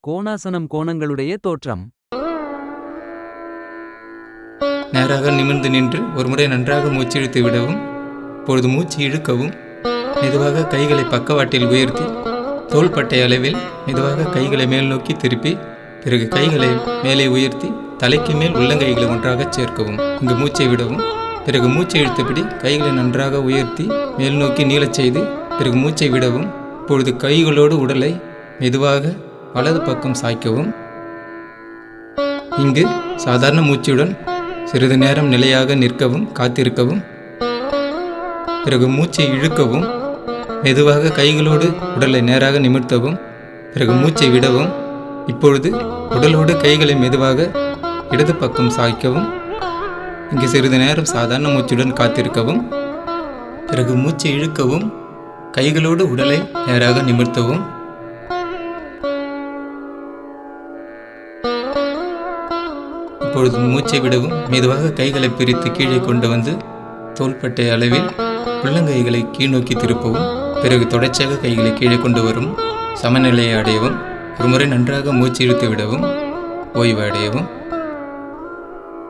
கோணாசனம் கோணங்களுடைய தோற்றம். நேராக நிமிர்ந்து நின்று ஒருமுறை நன்றாக மூச்சு இழுத்து விடவும். இப்பொழுது மூச்சு இழுக்கவும். மெதுவாக கைகளை பக்கவாட்டில் உயர்த்தி தோள்பட்டை அளவில் மெதுவாக கைகளை மேல் நோக்கி திருப்பி, பிறகு கைகளை மேலே உயர்த்தி தலைக்கு மேல் உள்ளங்கைகளை ஒன்றாக சேர்க்கவும். இங்கு மூச்சை விடவும். பிறகு மூச்சை இழுத்தபடி கைகளை நன்றாக உயர்த்தி மேல் நோக்கி நீளச் செய்து பிறகு மூச்சை விடவும். இப்பொழுது கைகளோடு உடலை மெதுவாக வலது பக்கம் சாய்க்கவும். இங்கு சாதாரண மூச்சுடன் சிறிது நேரம் நிலையாக நிற்கவும், காத்திருக்கவும். பிறகு மூச்சை இழுக்கவும். மெதுவாக கைகளோடு உடலை நேராக நிமிர்த்தவும். பிறகு மூச்சை விடவும். இப்பொழுது உடலோடு கைகளை மெதுவாக இடது பக்கம் சாய்க்கவும். இங்கு சிறிது நேரம் சாதாரண மூச்சுடன் காத்திருக்கவும். பிறகு மூச்சை இழுக்கவும். கைகளோடு உடலை நேராக நிமிர்த்தவும். இப்பொழுது மூச்சை விடவும். மெதுவாக கைகளை பிரித்து கீழே கொண்டு வந்து தோள்பட்டை அளவில் உள்ளங்கைகளை கீழ்நோக்கி திருப்பவும். பிறகு தொடர்ச்சியாக கைகளை கீழே கொண்டு வரும். சமநிலையை அடையவும். ஒருமுறை நன்றாக மூச்சு இழுத்து விடவும். ஓய்வு அடையவும்.